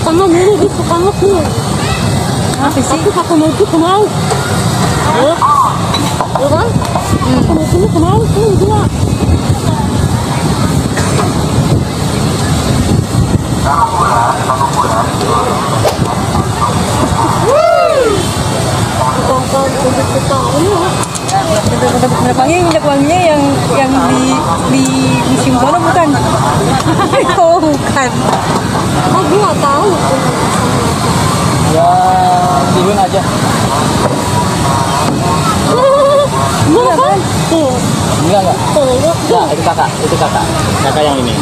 Sama gini gitu kamu tuh. Apa sih? Aku mau itu kenal. Lu kan? Aku mau itu kenal tuh juga. Minyak wanginya yang di museum sono bukan? Oh bukan. Oh gue nggak tahu. Ya bihun aja. Enggak kan? Tuh. Enggak. Tuh. Nah, itu kakak yang ini.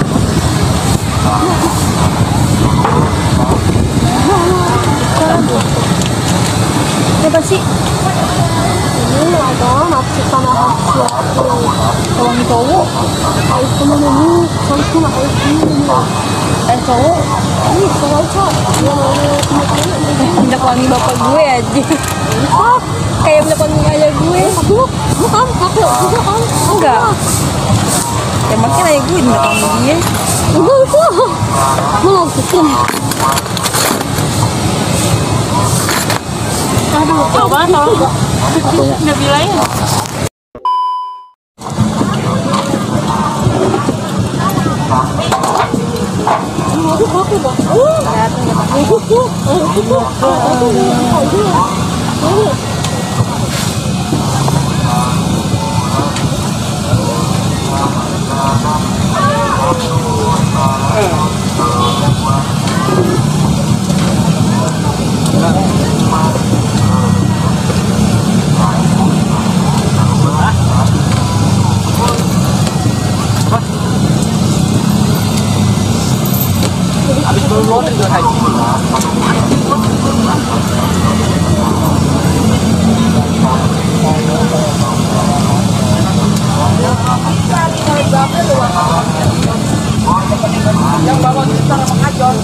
Apa sih? Ini ada nasi sama nasi Wangi cowok. air sama ini campur air ini. Cowok. Ini sengaja yang Minyak wangi bapak gue aja. Kayak minyak wangi ayah gue. bukan pakai juga kan? Enggak. Ya makin ayah gue minyak wangi dia. Enggak itu. Mau bikin. Aduh, coba tau. Nggak bilang ya. Aduh, aku dah. Habis belum juga haji. Yang bawa kita sama kacon.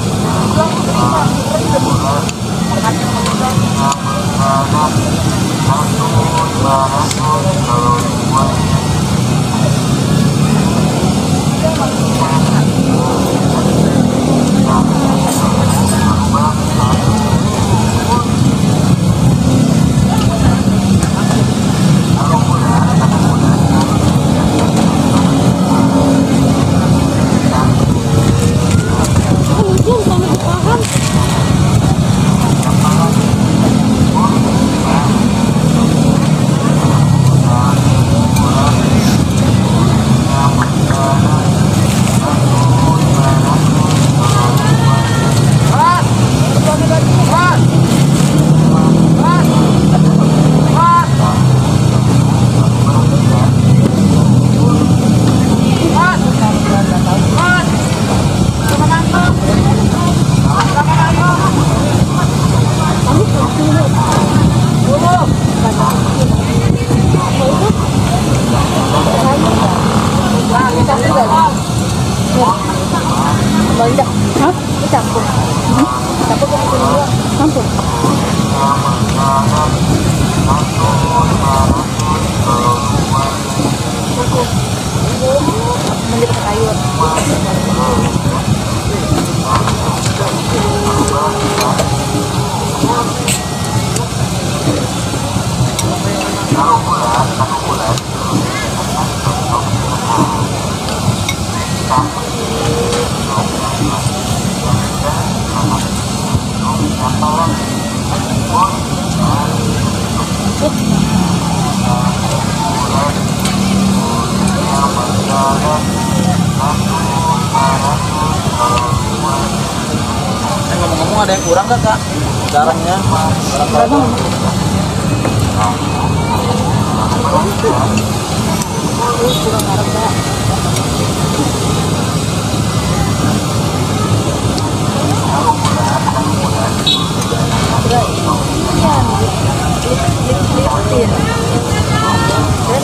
Banyak. Hah? Campur. Campur ke sini dua. Campur. Menjadi sayur. Ngomong-ngomong ada yang kurang gak kak? Garamnya? Garam. Kurang garam gak?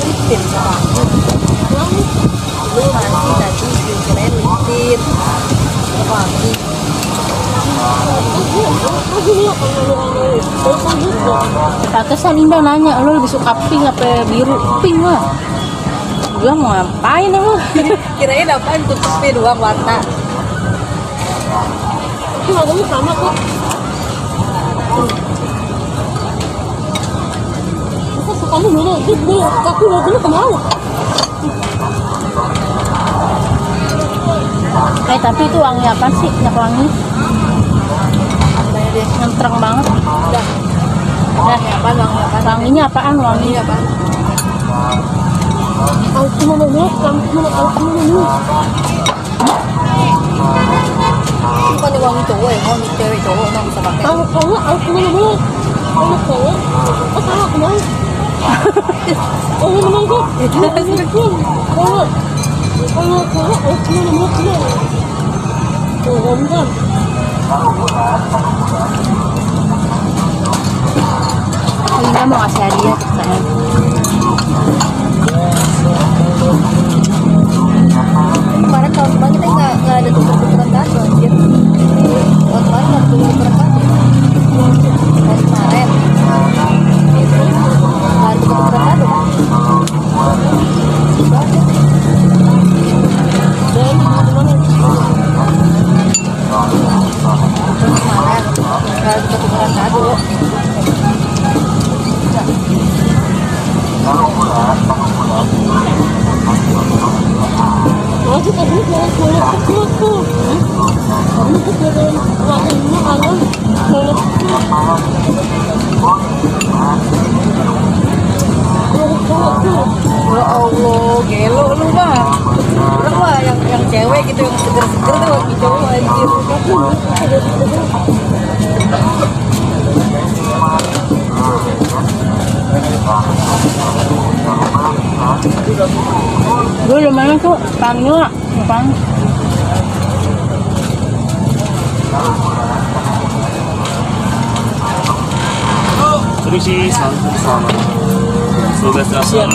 Liptin sama lu nasi tadi kirain liptin pagi Pantesan Indah nanya, lo lebih suka pink apa biru? Pink lah. Gue mau ngapain emang? Kirain apaan tuh pink doang warna. Tapi lagunya sama kok. Masa sukamu dulu, tapi lagunya kemana? Tapi itu wangi apa sih? Minyak wangi? Yang terang banget. Udah. Wangi apa? Wangi apa? Wanginya apaan? Wangi apaan? Aku mau ngomong, aku mau ngomong. Bukan wangi cowok ya, wangi cewek cowok nggak bisa pakai. Aku mau ngomong. Wangi cowok. Oh salah kemana? Oh ngomong kok. Kalau cowok, aku mau ngomong. Oh ngomong. Ini mau ngasih hadiah ke saya. Kemarin tahun kemarin kita nggak ada tuker-tukeran kado anjir. Tahun kemarin nggak ada tuker-tukeran kado. Tahun kemarin nggak ada tuker-tukeran kado. Nggak ada tuker-tukeran kado. Aku tadi jalan kecil tuh. Kamu tuh jalan wanginya alam jalan kecil. Ya Allah, gelo lu bang. Orang lah yang cewek gitu yang seger-seger tuh lagi cowok anjir. Gue lumayan tuh panggil depan. Permisi, sama-sama. Semoga selalu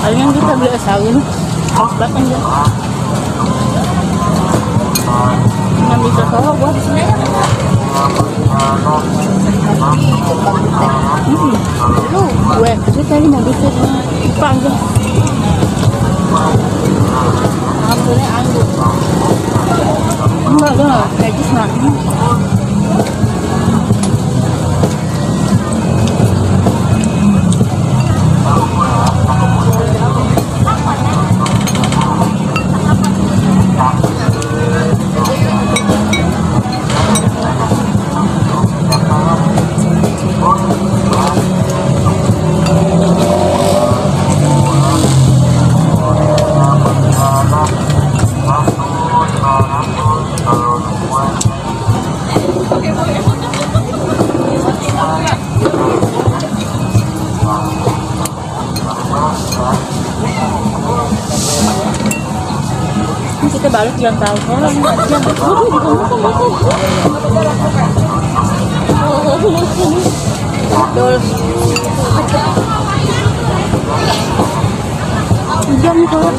palingan kita beli asalin harus batang ya nggak bisa soal gua di sini lu gue sih tadi mau bisa lupa aja hasilnya anggur enggak kayak gitu nah kita balik yang tahu orang betul jam kalau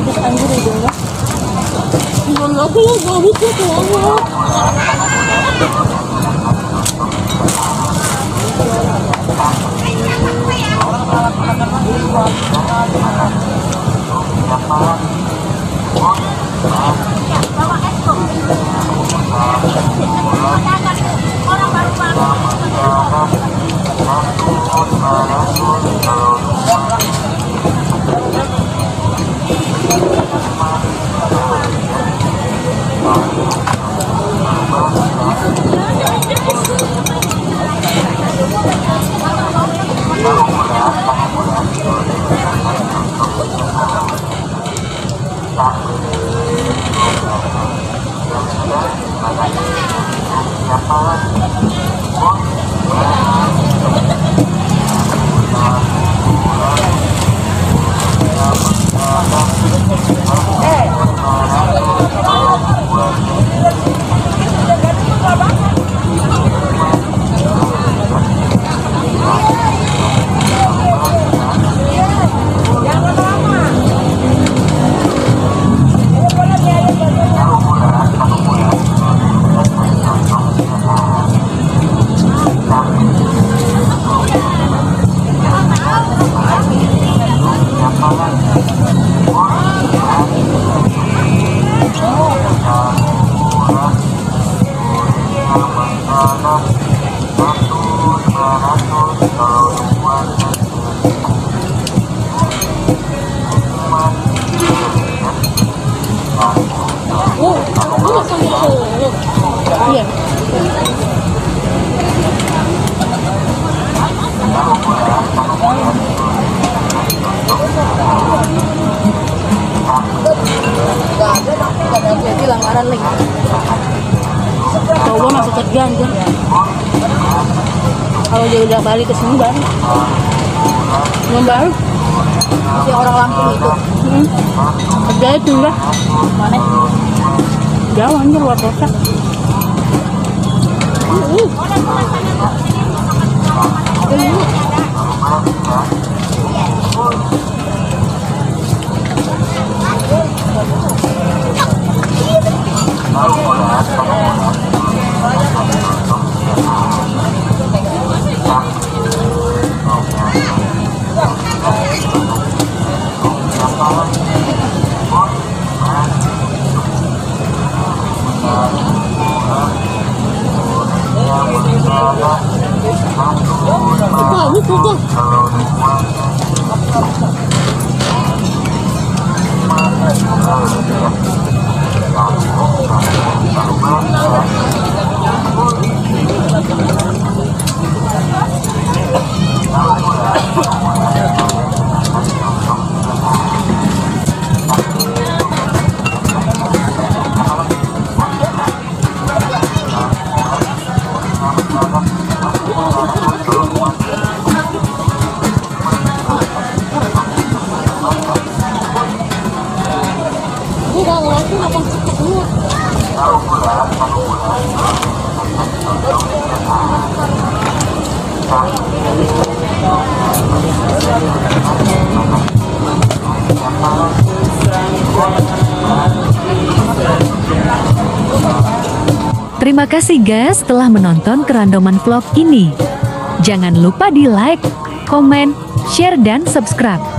Terus anjir itu ya. Bukan aku ya, gabut ya keluar. Iya. Jadi langgaran lagi. Kalau gua masuk kerja anjir. Kalau dia udah balik ke sini baru. Belum baru. Si orang Lampung itu. Kerja itu lah. Mana? Jauh anjir luar kota. Terima kasih guys telah menonton kerandoman vlog ini. Jangan lupa di like, komen, share, dan subscribe.